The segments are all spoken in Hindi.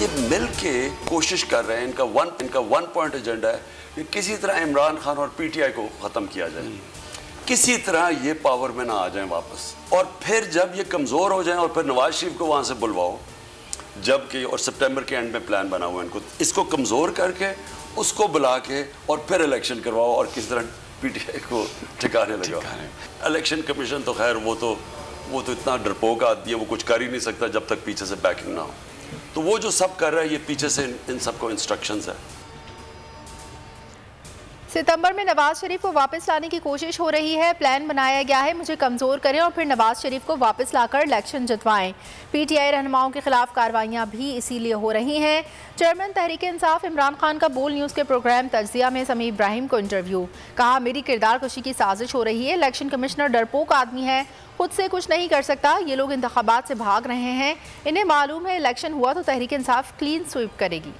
ये मिल के कोशिश कर रहे हैं, इनका वन पॉइंट एजेंडा है कि किसी तरह इमरान खान और पीटीआई को ख़त्म किया जाए, किसी तरह ये पावर में ना आ जाएं वापस, और फिर जब ये कमज़ोर हो जाएं और फिर नवाज शरीफ को वहाँ से बुलवाओ, जबकि और सितंबर के एंड में प्लान बना हुआ है इनको, इसको कमज़ोर करके उसको बुला के और फिर इलेक्शन करवाओ और किस तरह पीटीआई को ठिकाने लगाओ। इलेक्शन कमीशन तो खैर वो तो इतना डरपोक आदमी है, वो कुछ कर ही नहीं सकता जब तक पीछे से बैकिंग ना हो। तो वो जो सब कर रहा है ये पीछे से इन सबको इंस्ट्रक्शंस है। सितंबर में नवाज शरीफ को वापस लाने की कोशिश हो रही है। प्लान बनाया गया है मुझे कमज़ोर करें और फिर नवाज शरीफ को वापस लाकर इलेक्शन जितवाएं। पीटीआई रहनुमाओं के खिलाफ कार्रवाइयां भी इसीलिए हो रही हैं। चेयरमैन तहरीक इंसाफ इमरान खान का बोल न्यूज़ के प्रोग्राम तज्जिया में समी इब्राहिम को इंटरव्यू, कहा मेरी किरदार कशी की साजिश हो रही है। इलेक्शन कमिश्नर डरपोक आदमी है, खुद से कुछ नहीं कर सकता। ये लोग इंतखाबात से भाग रहे हैं, इन्हें मालूम है इलेक्शन हुआ तो तहरीक इंसाफ क्लीन स्वीप करेगी।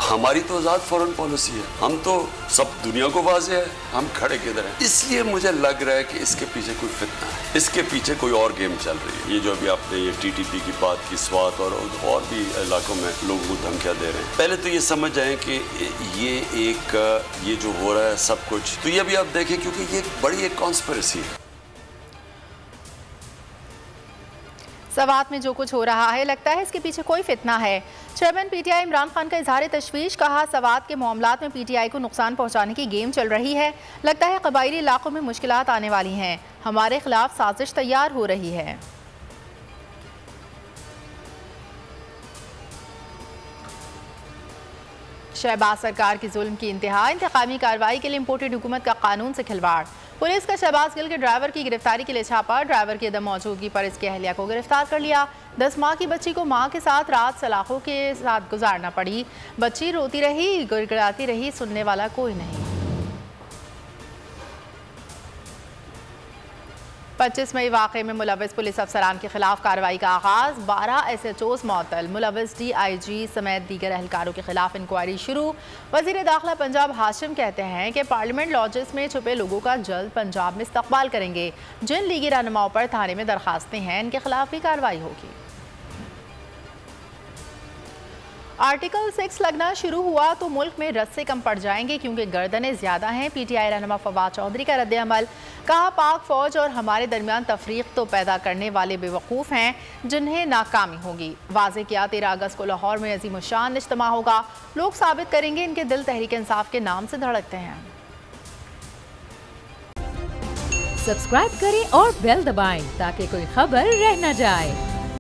हमारी तो आज़ाद फॉरेन पॉलिसी है, हम तो सब दुनिया को वाज़ेह है हम खड़े किधर हैं। इसलिए मुझे लग रहा है कि इसके पीछे कोई फितना है, इसके पीछे कोई और गेम चल रही है। ये जो अभी आपने ये टीटीपी की बात की, स्वात और भी इलाकों में लोगों को धमकियाँ दे रहे हैं। पहले तो ये समझ जाएं कि ये जो हो रहा है सब कुछ, तो ये भी आप देखें क्योंकि ये बड़ी एक कॉन्स्पिरेसी है। सवात में जो कुछ हो रहा है लगता है इसके पीछे कोई फितना है। चेयरमैन पीटीआई इमरान खान का इजहार तशवीश, कहा सवात के मामलात में पीटीआई को नुकसान पहुंचाने की गेम चल रही है। लगता है कबायली इलाकों में मुश्किलात आने वाली हैं, हमारे खिलाफ साजिश तैयार हो रही है। शहबाज सरकार की जुल्म की इंतहा, इंतकामी कार्रवाई के लिए इम्पोर्टेड हुकूमत का कानून से खिलवाड़। पुलिस का शहबाज गिल के ड्राइवर की गिरफ्तारी के लिए छापा, ड्राइवर की अदम मौजूदगी पर इसकी अहलिया को गिरफ्तार कर लिया। 10 माह की बच्ची को मां के साथ रात सलाखों के साथ गुजारना पड़ी, बच्ची रोती रही, गिड़गिड़ाती रही, सुनने वाला कोई नहीं। 25 मई वाक़े में मुलविस पुलिस अफसरान के खिलाफ कार्रवाई का आगाज़, 12 SHOs मअतल, मुलविस DIG समेत दीगर एहलकारों के खिलाफ इंक्वायरी शुरू। वज़ीर दाखिला पंजाब हाशिम कहते हैं कि पार्लियामेंट लॉजेस में छुपे लोगों का जल्द पंजाब में इस्तकबाल करेंगे। जिन लीगी रहनुमाओं पर थाने में दरखास्तें हैं इनके खिलाफ भी कार्रवाई होगी। आर्टिकल 6 लगना शुरू हुआ तो मुल्क में रस्से कम पड़ जाएंगे क्योंकि गर्दनें ज्यादा हैं। पीटीआई रहनुमा फवाद चौधरी का रद्द अमल, कहा पाक फौज और हमारे दरमियान तफरीक तो पैदा करने वाले बेवकूफ़ हैं जिन्हें नाकामी होगी। वाज़े किया 13 अगस्त को लाहौर में अजीम शान इज्तिमा होगा, लोग साबित करेंगे इनके दिल तहरीक इंसाफ के नाम से धड़कते हैं। सब्सक्राइब करें और बेल दबाएं ताकि कोई खबर रह न जाए।